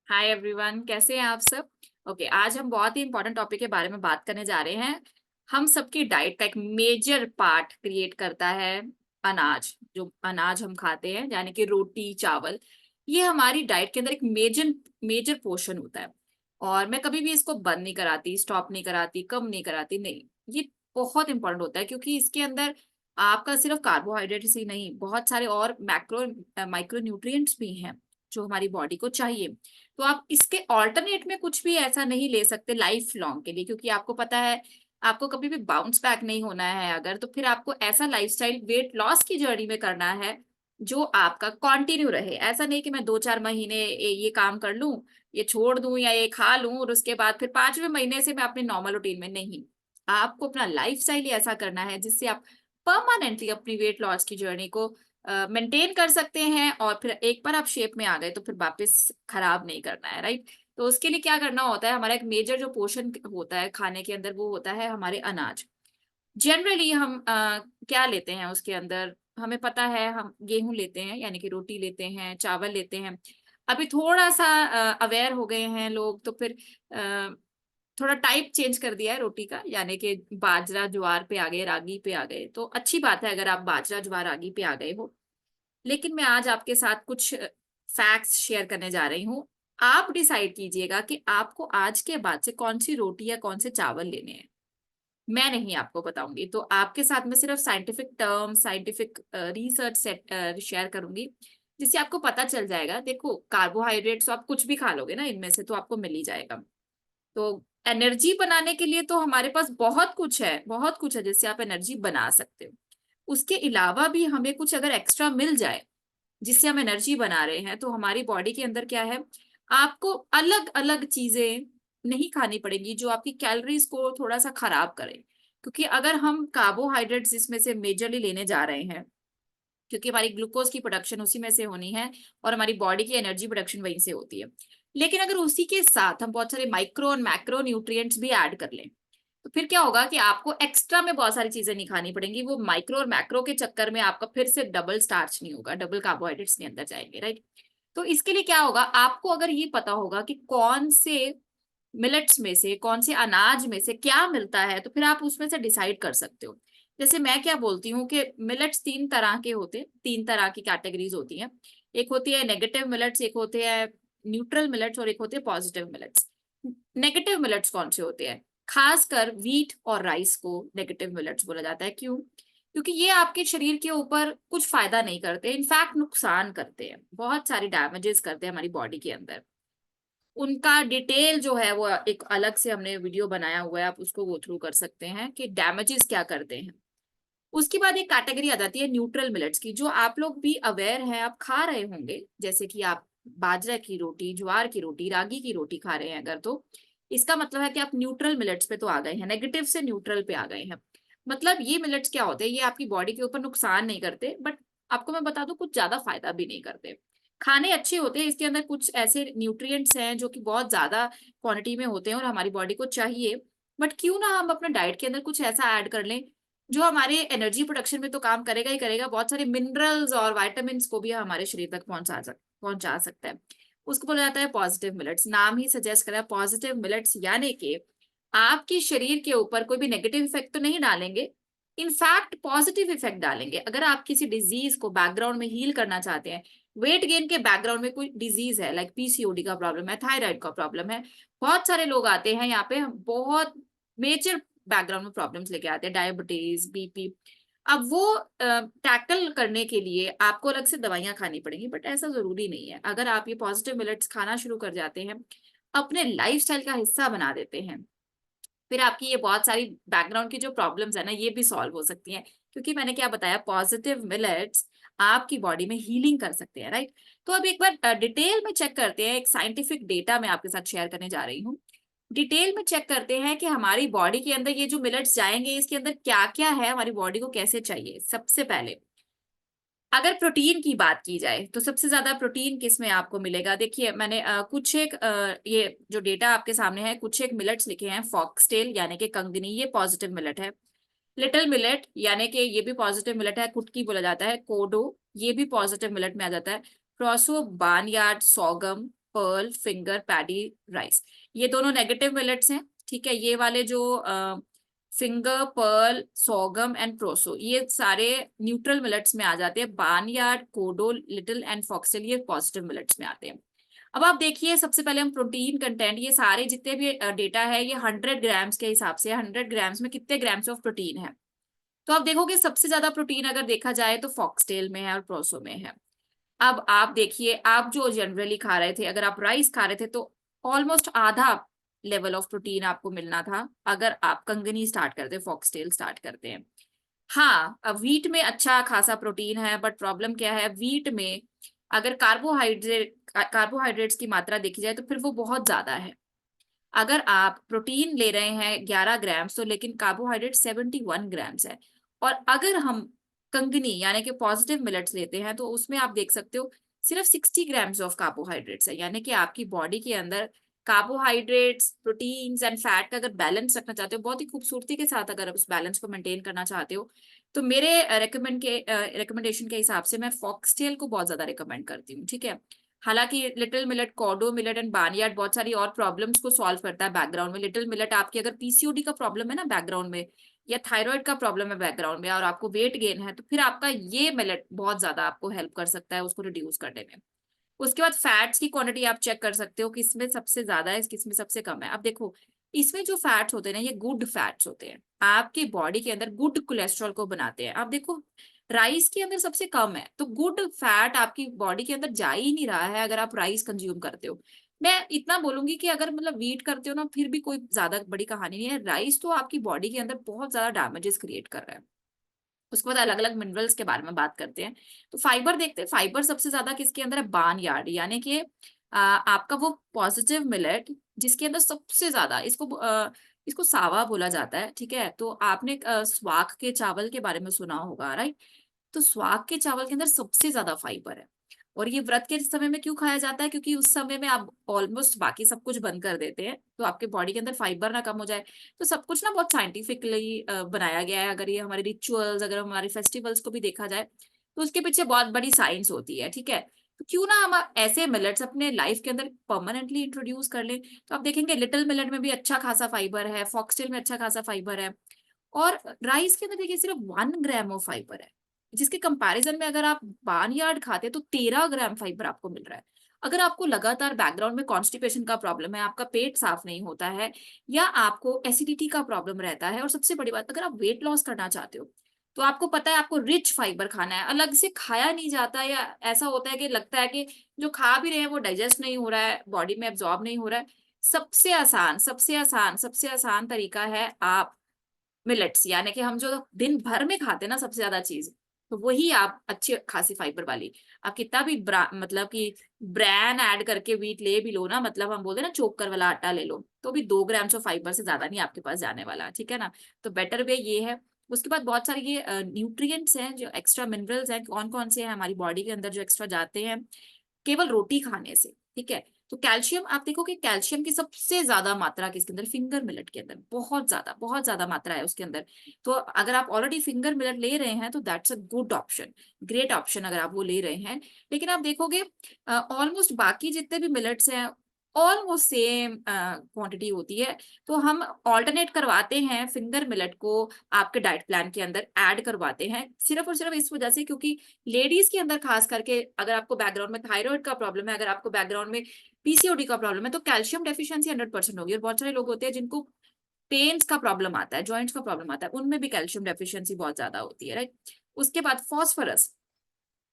Hi everyone, कैसे हैं आप सब। ओके, आज हम बहुत ही इंपॉर्टेंट टॉपिक के बारे में बात करने जा रहे हैं। हम सबकी डाइट का एक मेजर पार्ट क्रिएट करता है अनाज। जो अनाज हम खाते हैं यानी कि रोटी चावल, ये हमारी डाइट के अंदर एक मेजर मेजर पोर्शन होता है। और मैं कभी भी इसको बंद नहीं कराती, स्टॉप नहीं कराती, कम नहीं कराती, नहीं। ये बहुत इंपॉर्टेंट होता है क्योंकि इसके अंदर आपका सिर्फ कार्बोहाइड्रेट्स ही नहीं, बहुत सारे और मैक्रो माइक्रो न्यूट्रिएंट्स भी हैं जो हमारी बॉडी को चाहिए। तो आप इसके ऑल्टरनेट में कुछ भी ऐसा नहीं ले सकते लाइफ लॉन्ग के लिए, क्योंकि आपको पता है आपको कभी भी बाउंस बैक नहीं होना है। अगर तो फिर आपको ऐसा लाइफस्टाइल वेट लॉस की जर्नी में करना है जो आपका कंटिन्यू रहे। ऐसा नहीं कि मैं 2-4 महीने ये काम कर लूं, ये छोड़ दूं या ये खा लूं और उसके बाद फिर 5वें महीने से मैं अपने नॉर्मल रूटीन में नहीं। आपको अपना लाइफस्टाइल ही ऐसा करना है जिससे आप परमानेंटली अपनी वेट लॉस की जर्नी को मेंटेन कर सकते हैं। और फिर एक बार आप शेप में आ गए तो फिर वापस खराब नहीं करना है, राइट। तो उसके लिए क्या करना होता है, हमारा एक मेजर जो पोर्शन होता है खाने के अंदर वो होता है हमारे अनाज। जनरली हम क्या लेते हैं उसके अंदर, हमें पता है हम गेहूं लेते हैं यानी कि रोटी लेते हैं, चावल लेते हैं। अभी थोड़ा सा अवेयर हो गए हैं लोग तो फिर अ, थोड़ा टाइप चेंज कर दिया है रोटी का, यानी कि बाजरा ज्वार पे आ गए, रागी पे आ गए। तो अच्छी बात है अगर आप बाजरा ज्वार रागी पे आ गए हो। लेकिन मैं आज आपके साथ कुछ फैक्ट्स शेयर करने जा रही हूँ। आप डिसाइड कीजिएगा कि आपको आज के बाद से कौन सी रोटी या कौन से चावल लेने हैं। मैं नहीं आपको बताऊंगी, तो आपके साथ में सिर्फ scientific term, scientific research set share करूंगी जिससे आपको पता चल जाएगा। देखो, कार्बोहाइड्रेट्स तो आप कुछ भी खा लोगे ना इनमें से, तो आपको मिल ही जाएगा। तो एनर्जी बनाने के लिए तो हमारे पास बहुत कुछ है, बहुत कुछ है जिससे आप एनर्जी बना सकते हो। उसके अलावा भी हमें कुछ अगर एक्स्ट्रा मिल जाए जिससे हम एनर्जी बना रहे हैं, तो हमारी बॉडी के अंदर क्या है, आपको अलग अलग चीजें नहीं खानी पड़ेगी जो आपकी कैलोरीज को थोड़ा सा खराब करें। क्योंकि अगर हम कार्बोहाइड्रेट्स इसमें से मेजरली लेने जा रहे हैं, क्योंकि हमारी ग्लूकोज की प्रोडक्शन उसी में से होनी है और हमारी बॉडी की एनर्जी प्रोडक्शन वहीं से होती है। लेकिन अगर उसी के साथ हम बहुत सारे माइक्रो और मैक्रो न्यूट्रिएंट्स भी ऐड कर लें, तो फिर क्या होगा कि आपको एक्स्ट्रा में बहुत सारी चीजें नहीं खानी पड़ेंगी। वो माइक्रो और मैक्रो के चक्कर में आपका फिर से डबल स्टार्च नहीं होगा, डबल कार्बोहाइड्रेट्स नहीं अंदर जाएंगे, राइट। तो इसके लिए क्या होगा, आपको अगर ये पता होगा कि कौन से मिलेट्स में से, कौन से अनाज में से क्या मिलता है, तो फिर आप उसमें से डिसाइड कर सकते हो। जैसे मैं क्या बोलती हूँ कि मिलेट्स 3 तरह के होते हैं, 3 तरह की कैटेगरीज होती हैं। एक होती है नेगेटिव मिलेट्स, एक होते हैं न्यूट्रल मिलेट्स और एक होते हैं पॉजिटिव मिलेट्स। नेगेटिव मिलेट्स कौन से होते हैं, खासकर व्हीट और राइस को नेगेटिव मिलेट्स बोला जाता है। क्यों? क्योंकि ये आपके शरीर के ऊपर कुछ फायदा नहीं करते, इनफैक्ट नुकसान करते हैं, बहुत सारी डैमेजेस करते हैं हमारी बॉडी के अंदर। उनका डिटेल जो है वो एक अलग से हमने वीडियो बनाया हुआ है, आप उसको गो थ्रू कर सकते हैं कि डैमेजेस क्या करते हैं। उसके बाद एक कैटेगरी आ जाती है न्यूट्रल मिलेट्स की, जो आप लोग भी अवेयर हैं, आप खा रहे होंगे। जैसे कि आप बाजरा की रोटी, ज्वार की रोटी, रागी की रोटी खा रहे हैं अगर, तो इसका मतलब है कि आप न्यूट्रल मिलेट्स पे तो आ गए हैं, नेगेटिव से न्यूट्रल पे आ गए हैं। मतलब ये मिलेट्स क्या होते हैं, ये आपकी बॉडी के ऊपर नुकसान नहीं करते, बट आपको मैं बता दूं कुछ ज्यादा फायदा भी नहीं करते। खाने अच्छे होते हैं, इसके अंदर कुछ ऐसे न्यूट्रिएंट्स हैं जो कि बहुत ज्यादा क्वांटिटी में होते हैं और हमारी बॉडी को चाहिए। बट क्यों ना हम अपना डाइट के अंदर कुछ ऐसा ऐड कर लें जो हमारे एनर्जी प्रोडक्शन में तो काम करेगा ही करेगा, बहुत सारे मिनरल्स और वाइटामिन को भी हमारे शरीर तक पहुंचा सकता है। उसको बोला जाता है पॉजिटिव मिलेट्स। नाम ही सजेस्ट करा है पॉजिटिव मिलेट्स, यानी कि आपके शरीर के ऊपर कोई भी नेगेटिव इफेक्ट तो नहीं डालेंगे, इनफैक्ट पॉजिटिव इफेक्ट डालेंगे। अगर आप किसी डिजीज को बैकग्राउंड में हील करना चाहते हैं, वेट गेन के बैकग्राउंड में कोई डिजीज है, लाइक पीसीओडी का प्रॉब्लम है, थायराइड का प्रॉब्लम है, बहुत सारे लोग आते हैं यहाँ पे बहुत मेजर बैकग्राउंड में प्रॉब्लम्स लेके आते हैं, डायबिटीज, बीपी। अब वो टैकल करने के लिए आपको अलग से दवाइयां खानी पड़ेंगी, बट ऐसा जरूरी नहीं है। अगर आप ये पॉजिटिव मिलेट्स खाना शुरू कर जाते हैं, अपने लाइफस्टाइल का हिस्सा बना देते हैं, फिर आपकी ये बहुत सारी बैकग्राउंड की जो प्रॉब्लम्स है ना, ये भी सॉल्व हो सकती हैं। क्योंकि मैंने क्या बताया, पॉजिटिव मिलेट्स आपकी बॉडी में हीलिंग कर सकते हैं, राइट। तो अब एक बार डिटेल में चेक करते हैं, एक साइंटिफिक डेटा मैं आपके साथ शेयर करने जा रही हूँ। डिटेल में चेक करते हैं कि हमारी बॉडी के अंदर ये जो मिलेट्स जाएंगे इसके अंदर क्या क्या है, हमारी बॉडी को कैसे चाहिए। सबसे पहले अगर प्रोटीन की बात की जाए तो सबसे ज्यादा प्रोटीन किस में आपको मिलेगा। देखिए, मैंने कुछ एक ये जो डेटा आपके सामने है, कुछ एक मिलेट्स लिखे हैं। फॉक्सटेल यानी कि कंगनी, ये पॉजिटिव मिलेट है। लिटिल मिलेट यानी कि ये भी पॉजिटिव मिलेट है, कुटकी बोला जाता है। कोडो, ये भी पॉजिटिव मिलेट में आ जाता है। Proso, barnyard, sorghum pearl, finger, paddy, rice, ये दोनों नेगेटिव मिलेट्स हैं। ठीक है, ये वाले जो फिंगर, पर्ल, सोगम एंड प्रोसो, ये सारे न्यूट्रल मिलेट्स में आ जाते हैं। Barnyard, kodo, little and foxtail ये पॉजिटिव मिलेट्स में आते हैं। अब आप देखिए, सबसे पहले हम प्रोटीन कंटेंट, ये सारे जितने भी डेटा है ये 100 ग्राम्स के हिसाब से, 100 ग्राम्स में कितने ग्राम्स ऑफ प्रोटीन है। तो आप देखोगे सबसे ज्यादा प्रोटीन अगर देखा जाए तो फॉक्सटेल में है और प्रोसो में है। अब आप देखिए, आप जो जनरली खा रहे थे, अगर आप राइस खा रहे थे तो ऑलमोस्ट आधा लेवल ऑफ प्रोटीन आपको मिलना था अगर आप कंगनी स्टार्ट करते, फॉक्सटेल स्टार्ट करते हैं। हाँ, अब व्हीट में अच्छा खासा प्रोटीन है, बट प्रॉब्लम क्या है, व्हीट में अगर कार्बोहाइड्रेट्स की मात्रा देखी जाए तो फिर वो बहुत ज्यादा है। अगर आप प्रोटीन ले रहे हैं 11 ग्राम्स तो लेकिन कार्बोहाइड्रेट 71 ग्राम्स है। और अगर हम कंगनी यानी कि पॉजिटिव मिलेट्स लेते हैं तो उसमें आप देख सकते हो सिर्फ 60 ग्राम्स ऑफ कार्बोहाइड्रेट्स है। यानी कि आपकी बॉडी के अंदर कार्बोहाइड्रेट्स, प्रोटीन्स एंड फैट का अगर बैलेंस रखना चाहते हो बहुत ही खूबसूरती के साथ, अगर आप उस बैलेंस को मेंटेन करना चाहते हो, तो मेरे रिकमेंडेशन के हिसाब से मैं फॉक्सटेल को बहुत ज्यादा रिकमेंड करती हूँ। ठीक है, हालांकि little millet, kodo millet and barnyard बहुत सारी और प्रॉब्लम्स को सॉल्व करता है बैकग्राउंड में। लिटिल मिलेट आपकी अगर पीसीओडी का प्रॉब्लम है ना बैकग्राउंड में, या थायराइड का प्रॉब्लम है बैकग्राउंड में, और आपको वेट गेन है, तो फिर आपका ये मिलेट बहुत ज्यादा आपको हेल्प कर सकता है उसको रिड्यूस करने में। उसके बाद फैट्स की क्वांटिटी आप चेक कर सकते हो, किसमें सबसे ज्यादा है, किसमें सबसे कम है। अब देखो, इसमें जो फैट्स होते हैं ना, ये गुड फैट्स होते हैं, आपकी बॉडी के अंदर गुड कोलेस्ट्रॉल को बनाते हैं। आप देखो, राइस के अंदर सबसे कम है, तो गुड फैट आपकी बॉडी के अंदर जा ही नहीं रहा है अगर आप राइस कंज्यूम करते हो। मैं इतना बोलूंगी कि अगर मतलब वीट करते हो ना, फिर भी कोई ज्यादा बड़ी कहानी नहीं है। राइस तो आपकी बॉडी के अंदर बहुत ज्यादा डैमेजेस क्रिएट कर रहा है। उसके बाद अलग अलग मिनरल्स के बारे में बात करते हैं। तो फाइबर देखते हैं, फाइबर सबसे ज्यादा किसके अंदर है, बार्नयार्ड, यानी कि आपका वो पॉजिटिव मिलेट जिसके अंदर सबसे ज्यादा, इसको सावा बोला जाता है। ठीक है, तो आपने स्वाक के चावल के बारे में सुना होगा, राइट। तो स्वाग के चावल के अंदर सबसे ज्यादा फाइबर है। और ये व्रत के समय में क्यों खाया जाता है, क्योंकि उस समय में आप ऑलमोस्ट बाकी सब कुछ बंद कर देते हैं तो आपके बॉडी के अंदर फाइबर ना कम हो जाए। तो सब कुछ ना बहुत साइंटिफिकली बनाया गया है। अगर ये हमारे रिचुअल्स, अगर हमारे फेस्टिवल्स को भी देखा जाए तो उसके पीछे बहुत बड़ी साइंस होती है। ठीक है, तो क्यों ना हम ऐसे मिलेट्स अपने लाइफ के अंदर परमानेंटली इंट्रोड्यूस कर लें। तो आप देखेंगे लिटिल मिलेट में भी अच्छा खासा फाइबर है, फॉक्सटेल में अच्छा खासा फाइबर है, और राइस के अंदर देखिए सिर्फ 1 ग्राम ऑफ फाइबर है, जिसके कंपैरिजन में अगर आप बार्नयार्ड खाते हैं तो 13 ग्राम फाइबर आपको मिल रहा है। अगर आपको लगातार बैकग्राउंड में कॉन्स्टिपेशन का प्रॉब्लम है, आपका पेट साफ नहीं होता है, या आपको एसिडिटी का प्रॉब्लम रहता है, और सबसे बड़ी बात, अगर आप वेट लॉस करना चाहते हो तो आपको पता है आपको रिच फाइबर खाना है, अलग से खाया नहीं जाता, या ऐसा होता है कि लगता है कि जो खा भी रहे हैं वो डाइजेस्ट नहीं हो रहा है, बॉडी में एब्जॉर्ब नहीं हो रहा है। सबसे आसान तरीका है आप मिलेट्स, यानी कि हम जो दिन भर में खाते हैं ना सबसे ज्यादा चीज, तो वही आप अच्छी खासी फाइबर वाली, आप कितना भी मतलब कि ब्रैन ऐड करके व्हीट ले भी लो ना, मतलब हम बोलते हैं ना चोकर वाला आटा ले लो, तो भी 2 ग्राम ऑफ फाइबर से ज्यादा नहीं आपके पास जाने वाला। ठीक है ना, तो बेटर वे ये है। उसके बाद बहुत सारे ये न्यूट्रिएंट्स हैं, जो एक्स्ट्रा मिनरल्स हैं, कौन कौन से हैं हमारी बॉडी के अंदर जो एक्स्ट्रा जाते हैं केवल रोटी खाने से। ठीक है, तो कैल्शियम, आप देखो कि कैल्शियम की सबसे ज्यादा मात्रा किसके अंदर, फिंगर मिलेट के अंदर, बहुत ज्यादा मात्रा है उसके अंदर। तो अगर आप ऑलरेडी फिंगर मिलेट ले रहे हैं तो that's a good option, great option अगर आप वो ले रहे हैं। लेकिन आप देखोगे ऑलमोस्ट बाकी जितने भी मिलेट्स हैं ऑलमोस्ट सेम क्वांटिटी होती है। तो हम ऑल्टरनेट करवाते हैं फिंगर मिलेट को, आपके डाइट प्लान के अंदर ऐड करवाते हैं, सिर्फ और सिर्फ इस वजह से क्योंकि लेडीज के अंदर खास करके, अगर आपको बैकग्राउंड में थायराइड का प्रॉब्लम है, अगर आपको बैकग्राउंड में पीसीओडी का प्रॉब्लम है, तो कैल्शियम डेफिशिएंसी 100% होगी। और बहुत सारे लोग होते हैं जिनको पेन्स का प्रॉब्लम आता है, जॉइंट्स का प्रॉब्लम आता है, उनमें भी कैल्शियम डेफिशिएंसी बहुत ज्यादा होती है, राइट। उसके बाद फॉस्फोरस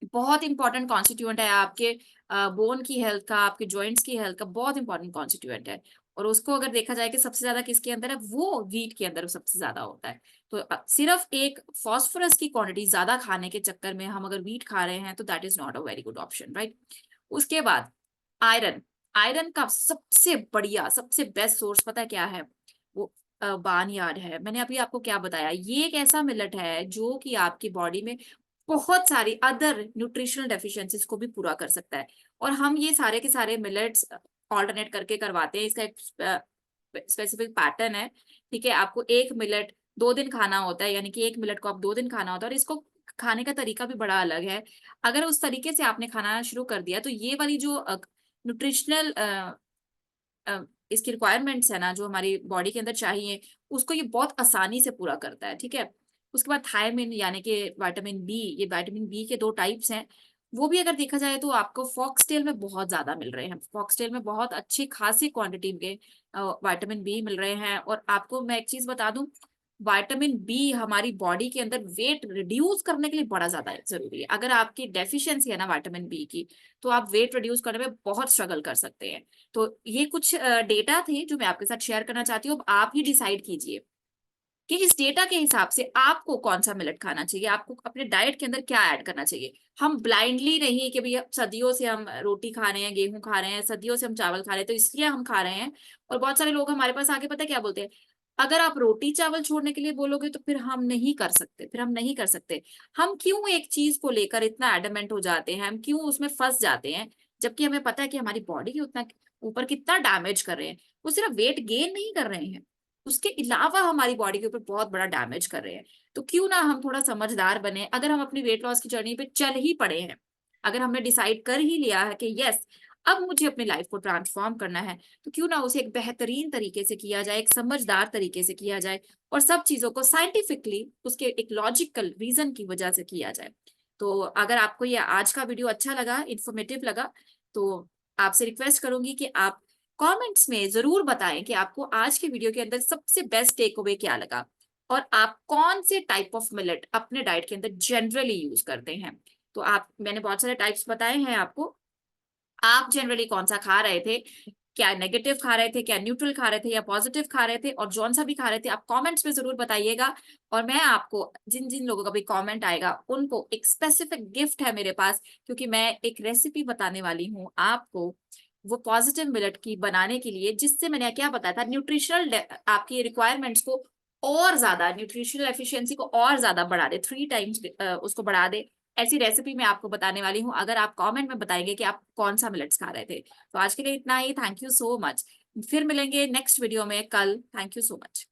बहुत इंपॉर्टेंट कॉन्स्टिट्यूएंट है आपके बोन की हेल्थ का, आपके जॉइंट्स की हेल्थ का बहुत इंपॉर्टेंट कॉन्स्टिट्यूएंट है। और उसको अगर देखा जाए कि सबसे ज्यादा किसके अंदर है, वो व्हीट के अंदर सबसे ज्यादा होता है। तो सिर्फ एक फॉस्फोरस की क्वांटिटी ज्यादा खाने के चक्कर में हम अगर व्हीट खा रहे हैं तो that is not a very good option, right. उसके बाद आयरन, आयरन का सबसे बढ़िया सबसे बेस्ट सोर्स पता है क्या है, वो बार्नयार्ड है। मैंने अभी आपको क्या बताया, ये एक ऐसा मिलेट है जो कि आपकी बॉडी में बहुत सारी अदर न्यूट्रिशनल डेफिशिएंसीज को भी पूरा कर सकता है। और हम ये सारे के सारे मिलेट्स ऑल्टरनेट करके करवाते हैं, इसका एक स्पेसिफिक पैटर्न है। ठीक है, आपको एक मिलेट 2 दिन खाना होता है, यानी कि एक मिलेट को आप 2 दिन खाना होता है, और इसको खाने का तरीका भी बड़ा अलग है। अगर उस तरीके से आपने खाना शुरू कर दिया तो ये वाली जो न्यूट्रिशनल इसकी रिक्वायरमेंट्स है ना जो हमारी बॉडी के अंदर चाहिए, उसको ये बहुत आसानी से पूरा करता है। ठीक है। उसके बाद थायमिन यानी कि विटामिन बी, ये विटामिन बी के दो टाइप्स हैं। वो भी अगर देखा जाए तो आपको फॉक्सटेल में बहुत ज्यादा मिल रहे हैं। फॉक्सटेल में बहुत अच्छी खासी क्वांटिटी के विटामिन बी मिल रहे हैं। और आपको मैं एक चीज बता दूं, विटामिन बी हमारी बॉडी के अंदर वेट रिड्यूस करने के लिए बड़ा ज्यादा जरूरी है। अगर आपकी डेफिशिएंसी है ना विटामिन बी की, तो आप वेट रिड्यूस करने में बहुत स्ट्रगल कर सकते हैं। तो ये कुछ डेटा थे जो मैं आपके साथ शेयर करना चाहती हूँ। अब आप ही डिसाइड कीजिए कि इस डेटा के हिसाब से आपको कौन सा मिलेट खाना चाहिए, आपको अपने डाइट के अंदर क्या ऐड करना चाहिए। हम ब्लाइंडली नहीं कि भैया सदियों से हम रोटी खा रहे हैं, गेहूं खा रहे हैं, सदियों से हम चावल खा रहे हैं तो इसलिए हम खा रहे हैं। और बहुत सारे लोग हमारे पास आके पता है क्या बोलते हैं, अगर आप रोटी चावल छोड़ने के लिए बोलोगे तो फिर हम नहीं कर सकते, फिर हम नहीं कर सकते। हम क्यों एक चीज को लेकर इतना एडमेंट हो जाते हैं, हम क्यों उसमें फंस जाते हैं, जबकि हमें पता है कि हमारी बॉडी के उतना ऊपर कितना डैमेज कर रहे हैं। वो सिर्फ वेट गेन नहीं कर रहे हैं, उसके अलावा हमारी बॉडी के ऊपर बहुत बड़ा डैमेज कर रहे हैं। तो क्यों ना हम थोड़ा समझदार बने, अगर हम अपनी वेट लॉस की जर्नी पे चल ही पड़े हैं, अगर हमने डिसाइड कर ही लिया है कि यस अब मुझे अपनी लाइफ को ट्रांसफॉर्म करना है, तो क्यों ना उसे एक बेहतरीन तरीके से किया जाए, एक समझदार तरीके से किया जाए, और सब चीजों को साइंटिफिकली उसके एक लॉजिकल रीजन की वजह से किया जाए। तो अगर आपको ये आज का वीडियो अच्छा लगा, इंफॉर्मेटिव लगा, तो आपसे रिक्वेस्ट करूंगी कि आप कमेंट्स में जरूर बताएं कि आपको आज के वीडियो के अंदर सबसे बेस्ट टेक अवे क्या लगा, और आप कौन से टाइप ऑफ मिलेट अपने डाइट के अंदर जनरली यूज करते हैं। तो आप, मैंने बहुत सारे टाइप्स बताए हैं आपको, आप जनरली कौन सा खा रहे थे, क्या नेगेटिव खा रहे थे, क्या न्यूट्रल खा रहे थे, या पॉजिटिव खा रहे थे, और जौन सा भी खा रहे थे आप कमेंट्स में जरूर बताइएगा। और मैं आपको, जिन जिन लोगों का भी कमेंट आएगा उनको एक स्पेसिफिक गिफ्ट है मेरे पास, क्योंकि मैं एक रेसिपी बताने वाली हूँ आपको वो पॉजिटिव मिलेट की बनाने के लिए, जिससे मैंने क्या बताया था, न्यूट्रिशनल आपकी रिक्वायरमेंट्स को और ज्यादा, न्यूट्रिशनल एफिशिएंसी को और ज्यादा बढ़ा दे, 3 टाइम्स उसको बढ़ा दे। ऐसी रेसिपी मैं आपको बताने वाली हूँ, अगर आप कमेंट में बताएंगे कि आप कौन सा मिलेट्स खा रहे थे। तो आज के लिए इतना ही, थैंक यू सो मच। फिर मिलेंगे नेक्स्ट वीडियो में कल। Thank you so much.